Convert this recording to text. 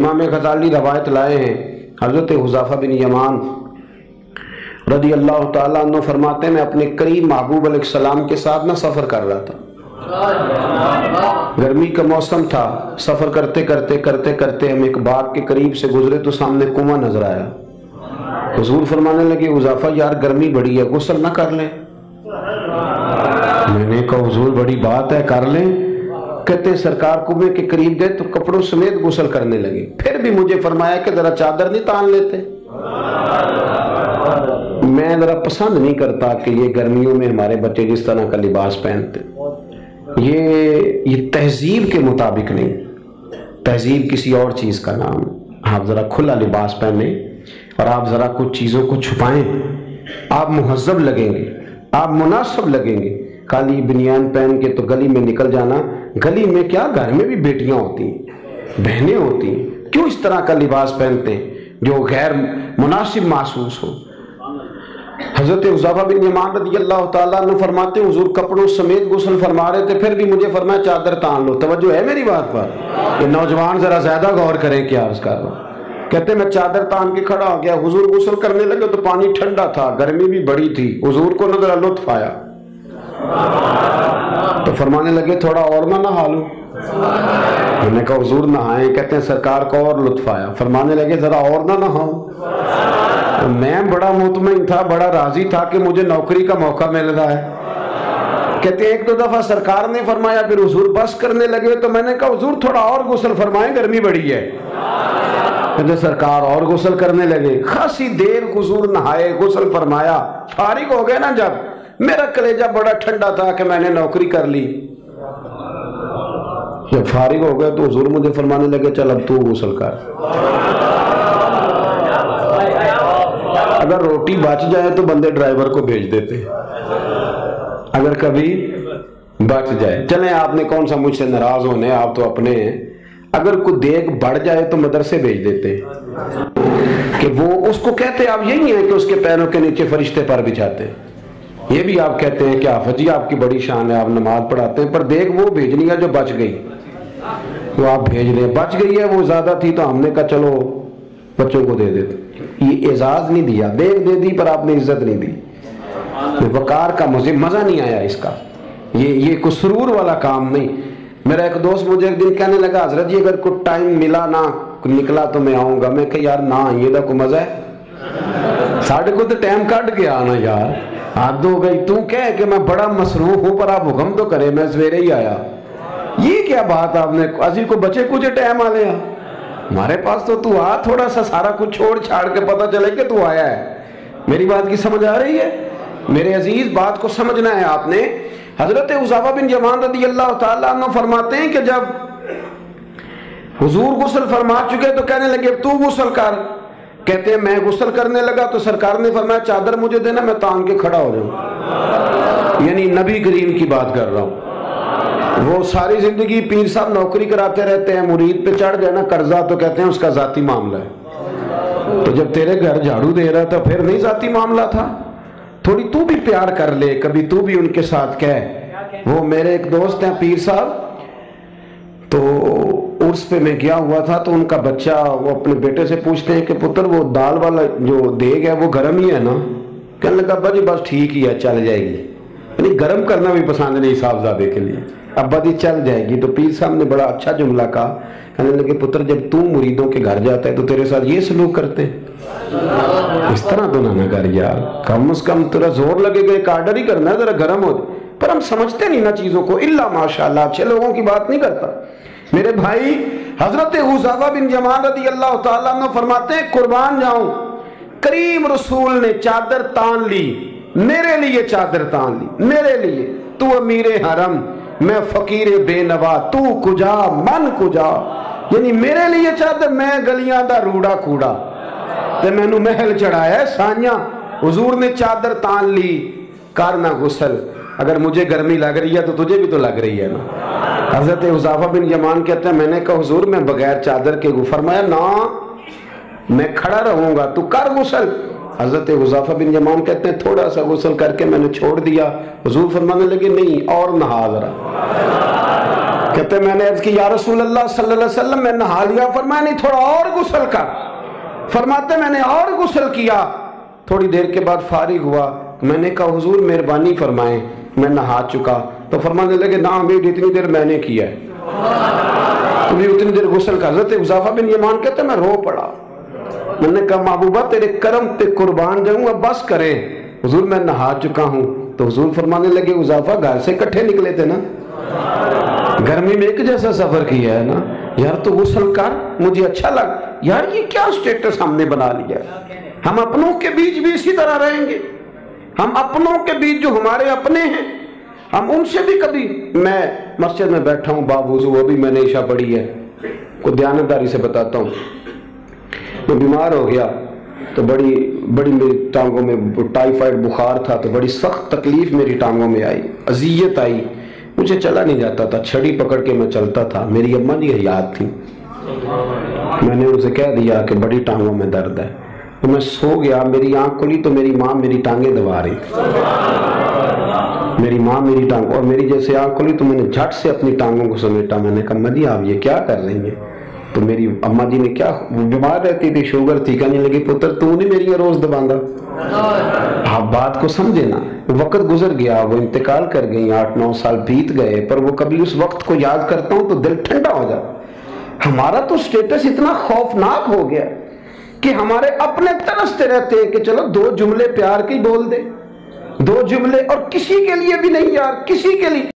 इमाम गज़ाली रवायत लाए हैं, हज़रत हुज़ैफ़ा बिन यमान रज़ी अल्लाह ताला अन्हु फरमाते हैं, मैं अपने करीब महबूब अलैहिस्सलाम के साथ ना सफ़र कर रहा था। गर्मी का मौसम था। सफ़र करते करते करते करते हम एक बाग के करीब से गुजरे तो सामने कुआं नजर आया। हुज़ूर फरमाने लगे, हुज़ैफ़ा यार गर्मी बड़ी है, गुस्ल ना कर लें? मैंने कहा हुज़ूर बड़ी बात है, कर लें। कहते सरकार कुएं के करीब गए तो कपड़ों समेत गुस्ल करने लगे। फिर भी मुझे फरमाया कि जरा चादर नहीं तान लेते? मैं जरा पसंद नहीं करता कि ये गर्मियों में हमारे बच्चे जिस तरह का लिबास पहनते, ये तहजीब के मुताबिक नहीं। तहजीब किसी और चीज का नाम है। आप जरा खुला लिबास पहने और आप जरा कुछ चीजों को छुपाएं, आप मुहज्जब लगेंगे, आप मुनासिब लगेंगे। काली बनियान पहन के तो गली में निकल जाना, गली में क्या, घर में भी बेटियां होती हैं, बहनें होती हैं, क्यों इस तरह का लिबास पहनते हैं जो गैर मुनासिब महसूस हो। हजरत हुज़ैफ़ा बिन यमान रज़ी अल्लाह ताला अन्हु फरमाते हैं, हुजूर कपड़ों समेत गुस्ल फरमा रहे थे, फिर भी मुझे फरमाया चादर तान लो। तवज्जो है मेरी बात पर? ये नौजवान जरा ज्यादा गौर करें क्या उसका। कहते मैं चादर तान के खड़ा हो गया, हुजूर गुस्ल करने लगे तो पानी ठंडा था, गर्मी भी बड़ी थी। हुजूर को नजर लुत्फ आया तो फरमाने लगे थोड़ा और ना नहा लूं? मैंने कहा हुजूर नहाए। कहते हैं सरकार को और लुत्फ आया, फरमाने लगे जरा और ना नहाऊं? तो मैं बड़ा मुतमईन था, बड़ा राजी था कि मुझे नौकरी का मौका मिल रहा है। कहते एक दो दफा सरकार ने फरमाया, फिर हुजूर बस करने लगे तो मैंने कहा हुजूर थोड़ा और गुस्ल फरमाए, गर्मी बड़ी है। कहते सरकार और गुस्ल करने लगे। खासी देर हुजूर नहाए, गुस्ल फरमाया, फारिग हो गए ना जब, मेरा कलेजा बड़ा ठंडा था कि मैंने नौकरी कर ली। जब फारिग हो गए तो हुजूर मुझे फरमाने लगे चल अब तू गुस्ल कर। अगर रोटी बच जाए तो बंदे ड्राइवर को भेज देते, अगर कभी बच जाए। चले आपने कौन सा मुझसे नाराज होने, आप तो अपने हैं। अगर कोई देख बढ़ जाए तो मदरसे भेज देते कि वो उसको कहते आप यही है कि उसके पैरों के नीचे फरिश्ते पर बिछाते। ये भी आप कहते हैं कि हाफिज जी आपकी बड़ी शान है, आप नमाज पढ़ाते हैं, पर देख वो भेजनी है जो बच गई, वो आप भेज रहे। बच गई है, वो ज्यादा थी तो हमने कहा चलो बच्चों को दे देते। ये एजाज नहीं दिया, देख दे दी पर आपने इज्जत नहीं दी। वकार का मुझे मजा नहीं आया इसका। ये कोई सुरूर वाला काम नहीं। मेरा एक दोस्त मुझे एक दिन कहने लगा, हजरत जी अगर कुछ टाइम मिला ना निकला तो मैं आऊंगा। मैं कहा यार ना ये तो कोई मजा है, साढ़े को तो टाइम कट गया ना यार, हद हो गई। तू कह कि मैं बड़ा मसरूफ हूं पर आप हुक्म तो करे, मैं सवेरे ही आया। ये क्या बात आपने, अजी को बचे कुछ टाइम आ लिया हमारे पास, तो तू आ थोड़ा सा, सारा कुछ छोड़ छाड़ के पता चले कि तू आया है। मेरी बात की समझ आ रही है मेरे अजीज? बात को समझना है आपने। हजरत हुज़ैफ़ा बिन यमान रज़ी अल्लाह ताला अन्हु फरमाते हैं कि जब हुजूर गुस्ल फरमा चुके तो कहने लगे तू गुस्ल कर। कहते हैं मैं गुस्ल करने लगा तो सरकार ने फरमाया चादर मुझे देना, मैं तान के खड़ा हो जाऊं। यानी नबी करीम की बात कर रहा हूं। वो सारी जिंदगी पीर साहब नौकरी कराते रहते हैं, मुरीद पे चढ़ गए ना कर्जा तो कहते हैं उसका जाती मामला है। तो जब तेरे घर झाड़ू दे रहा था फिर नहीं जाती मामला था? थोड़ी तू भी प्यार कर ले, कभी तू भी उनके साथ कह। वो मेरे एक दोस्त हैं पीर साहब, तो उर्स पे मैं गया हुआ था तो उनका बच्चा, वो अपने बेटे से पूछते हैं कि पुत्र वो दाल वाला जो देग है वो गर्म ही है ना? कहने लगा अब्बा जी बस ठीक ही है, चल जाएगी। यानी गर्म करना भी पसंद नहीं साहबजादे के लिए, अब्बा जी चल जाएगी। तो पीर साहब ने बड़ा अच्छा जुमला कहा, कहने लगे पुत्र जब तू मुरीदों के घर जाता है तो तेरे साथ ये सलूक करते हैं, इस तरह तो ना कर यार, कम से कम तेरा जोर लगेगा, एक आर्डर ही करना है जरा गर्म हो। पर हम समझते नहीं ना चीजों को, इल्ला माशाल्लाह अच्छे लोगों की बात नहीं करता मेरे भाई। हजरत हुज़ैफ़ा बिन यमान रज़ी अल्लाह ताला अन्हु फरमाते हैं कुर्बान जाऊं, करीम रसूल ने चादर तान ली, मेरे लिए चादर तान ली, मेरे लिए। तू अमीरे हरम, मैं फकीर बेनवा, तू कुजा मन कुजा। यानी मेरे लिए चादर, मैं गलियां दा रूड़ा कूड़ा ते मैनू महल चढ़ाया साइया। हुजूर ने चादर तान ली, करना गुस्ल। अगर मुझे गर्मी लग रही है तो तुझे भी तो लग रही है ना। हजरत हुज़ैफ़ा बिन यमान कहते हैं मैंने कहा हुजूर मैं बगैर चादर के, फरमाया ना मैं खड़ा रहूंगा, तू कर गुस्ल। हजरत हुज़ैफ़ा बिन यमान कहते हैं थोड़ा सा गुस्ल करके मैंने छोड़ दिया। हुजूर फरमाने लगे नहीं और नहा जरा। कहते मैंने अर्ज की या रसूल अल्लाह सल्लल्लाहु अलैहि वसल्लम, मैं नहा लिया। फरमाया नहीं, थोड़ा और गुस्ल कर। फरमाते मैंने और गुस्ल किया। थोड़ी देर के बाद फारिग हुआ। मैंने कहा हुजूर मेहरबानी फरमाएं, मैं नहा चुका। तो फरमाने लगे ना अमीर, इतनी देर मैंने किया है, तुम्हें उतनी देर गुस्ल कर। हज़रत हुज़ैफा बिन यमान कहते मैं रो पड़ा। मैंने कहा महबूबा तेरे करम पे कुर्बान जाऊं, अब बस करें। हुजूर मैं नहा चुका हूं। तो हुजूर फरमाने लगे हुज़ैफा घर से इकट्ठे निकले थे ना, गर्मी में एक जैसा सफर किया है ना यार, तो गुस्ल कर। मुझे अच्छा लगा यार, ये क्या स्टेटस हमने बना लिया। हम अपनों के बीच भी इसी तरह रहेंगे। हम अपनों के बीच जो हमारे अपने हैं, हम उनसे भी कभी, मैं मस्जिद में बैठा हूँ बावजूद, वो भी मैंने ईशा पढ़ी है, को दयानतदारी से बताता हूँ। मैं बीमार हो गया तो बड़ी बड़ी मेरी टांगों में टाइफाइड बुखार था, तो बड़ी सख्त तकलीफ मेरी टांगों में आई, अजियत आई, मुझे चला नहीं जाता था, छड़ी पकड़ के मैं चलता था। मेरी अम्मा जी हयात थी, मैंने उनसे कह दिया कि बड़ी टांगों में दर्द है। तो मैं सो गया, मेरी आंख खुली तो मेरी माँ मेरी टांगें दबा रही थी। मेरी माँ मेरी टांग, और मेरी जैसे आंख खुली तो मैंने झट से अपनी टांगों को समेटा। मैंने कहा अम्मा जी आप ये क्या कर रही हैं? तो मेरी अम्मा जी ने, क्या बीमार रहती थी, शुगर थी, कहने लगी पुत्र तू नहीं मेरी रोज दबांदा। आप बात को समझे ना, वक्त गुजर गया, वो इंतकाल कर गई, 8-9 साल बीत गए, पर वो कभी उस वक्त को याद करता हूं तो दिल ठंडा हो जाता। हमारा तो स्टेटस इतना खौफनाक हो गया कि हमारे अपने तरसते रहते हैं कि चलो 2 जुमले प्यार के बोल दे, 2 जुमले, और किसी के लिए भी नहीं यार, किसी के लिए